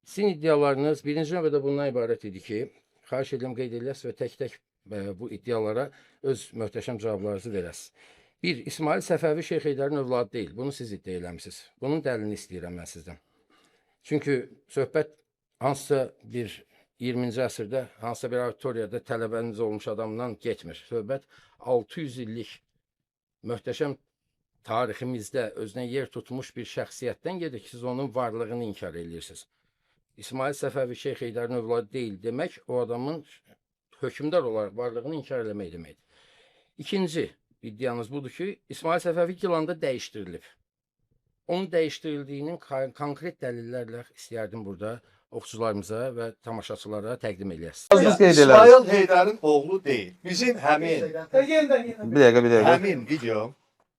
Sizin iddialarınız birinci növbədə bundan ibarət idi ki, xahiş edirəm qeyd edəsiz və tək-tək bu iddialara öz möhtəşəm cavablarınızı verəsiz. Bir, İsmail Səfəvi Şeyx Heydərin övladı deyil. Bunu siz iddia eləmisiniz. Bunun dəlilini istəyirəm mən sizdən. Çünki söhbət hansısa bir 20-ci əsrdə, hansısa bir auditoriyada tələbəniz olmuş adamdan getmir. Söhbət 600 illik möhtəşəm tariximizdə özünə yer tutmuş bir şəxsiyyətdən gedir ki, siz onun varlığını inkar edirsiniz. İsmail Səfəvi Şeyx Heydərin övladı deyil demək, o adamın hökmdar olaraq varlığını inkar eləmək deməkdir. İkinci iddianız budur ki, İsmail Səfəvi Gilanda dəyişdirilib. Onun dəyişdirildiyinin konkret dəlillərlə istəyərdim burada oxucularımıza və tamaşaçılara təqdim eləyəsiniz. İsmail Heydərin oğlu deyil. Bizim həmin Bir dəqiqə.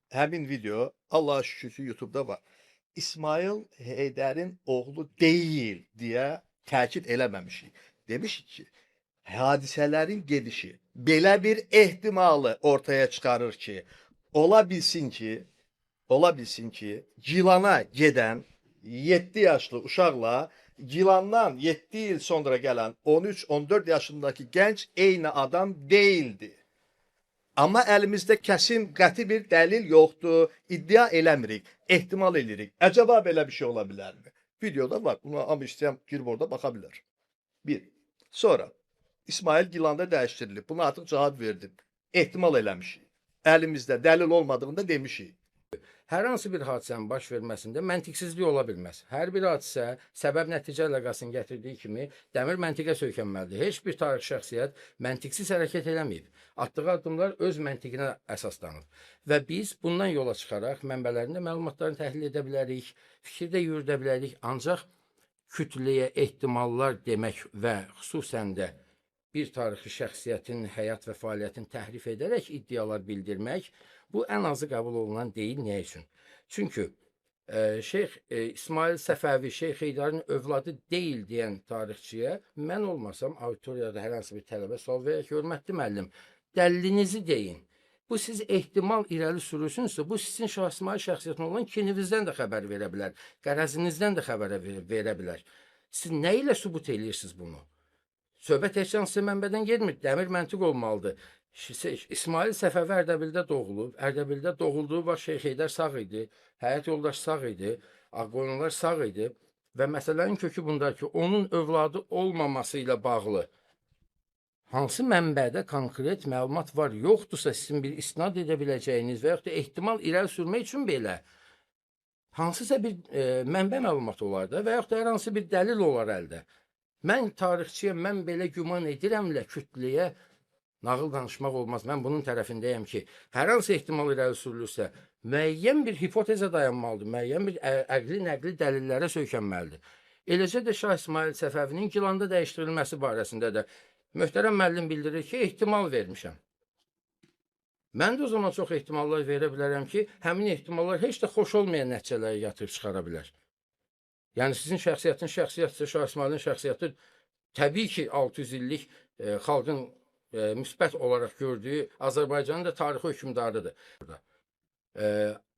həmin video Allah'a şükür ki YouTube'da var. İsmail Heydərin oğlu deyil deyə təkid eləməmişik. Demişik ki, hadisələrin gedişi belə bir ehtimalı ortaya çıxarır ki, ola bilsin ki, Gilana gedən 7 yaşlı uşaqla Gilandan 7 il sonra gələn 13-14 yaşındakı gənc eyni adam değildi. Amma əlimizdə kəsin qəti bir dəlil yoxdur, iddia eləmirik, ehtimal edirik. Əcəba belə bir şey ola bilərmi? Videoda var, buna amma istəyən girib orada baxa bilər. Bir. Sonra, İsmail Gilanda dəyişdirilib, buna artıq cavab verdim. Ehtimal eləmişik. Əlimizdə dəlil olmadığını da demişik. Hər hansı bir hadisənin baş verməsində məntiqsizlik ola bilməz. Hər bir hadisə səbəb-nəticə əlaqəsini gətirdiyi kimi dəmir məntiqə söykənməlidir. Heç bir tarix şəxsiyyət məntiqsiz hərəkət eləməyib. Atdığı addımlar öz məntiqinə əsaslanır. Və biz bundan yola çıxaraq mənbələrində məlumatlarını təhlil edə bilərik, fikirdə yürüdə bilərik. Ancaq kütləyə ehtimallar demək və xüsusən də bir tarixi şəxsiyyətin həyat və fəaliyyətini təhrif edərək iddialar bildirmək, bu ən azı qəbul olunan deyil. Niyə üçün? Çünki Şeyx İsmail Səfəvi Şeyx Heydərin övladı deyil deyən tarixçiyə mən olmasam, auditoriyada hər hansı bir tələbə sual verək, hörmətli müəllim, dəlilinizi deyin. Bu siz ehtimal irəli sürürsünüzsə, bu sizin İsmail şəxsiyyətinə olan kininizdən də xəbər verə bilər, qərəzinizdən də xəbər verə bilər. Siz nə ilə sübut edirsiniz bunu? Söhbət heç hansı mənbədən getmir, dəmir məntiq olmalıdır. İsmail Səfəvi Ərdəbildə doğulub, Ərdəbildə doğulduğu vaxt Şeyx Heydər sağ idi, həyat yoldaşı sağ idi, Ağqoyunlular sağ idi və məsələnin kökü bundadır ki, onun övladı olmaması ilə bağlı hansı mənbədə konkret məlumat var, yoxdursa sizin bir istinad edə biləcəyiniz və yaxud da ehtimal irəli sürmək üçün belə hansısa bir mənbə məlumatı olar da və yaxud da hər hansı bir dəlil olar əldə. Mən tarixçiyə, mən belə güman edirəmlə kütləyə nağıl danışmaq olmaz. Mən bunun tərəfindəyəm ki, hər hansı ehtimal irəli sürülürsə, müəyyən bir hipotezə dayanmalıdır, müəyyən bir əqli-nəqli dəlillərə söykənməlidir. Eləcə də Şah İsmail Səfəvinin Gilanda dəyişdirilməsi barəsində də möhtərəm müəllim bildirir ki, ehtimal vermişəm. Mən də o zaman çox ehtimallar verə bilərəm ki, həmin ehtimallar heç də xoş olmayan nəticələri yatırıb çıxara bilər. Yəni sizin şəxsiyyətin şəxsiyyətsə, Şah İsmailin şəxsiyyəti təbii ki, 600 illik xalqın müsbət olaraq gördüyü Azərbaycanın da tarixi hökmdarıdır.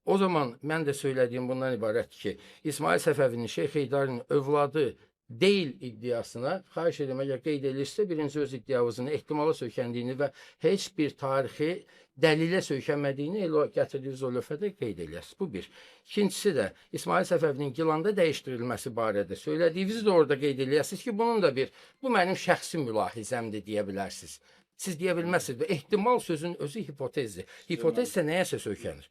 O zaman mən də söylədiyim bundan ibarətdir ki, İsmail Səfəvinin Şeyx Heydərin övladı deyil iddiasına xahiş edirəm, əgər qeyd edilirsə, birinci öz iddiavızını ehtimala söykəndiyini və heç bir tarixi dəlilə söykənmədiyini elə gətirdiyiniz o lövhədə qeyd edəsiniz. Bu bir. İkincisi də İsmail Səfəvinin Gilanda dəyişdirilməsi barədə söylədiyinizi də orada qeyd edəsiniz ki, bunun da bu mənim şəxsi mülahizəmdir deyə bilərsiniz. Siz deyə bilməzsiniz və ehtimal sözün özü hipotezdir. Hipotez isə nəyəsə söykənir.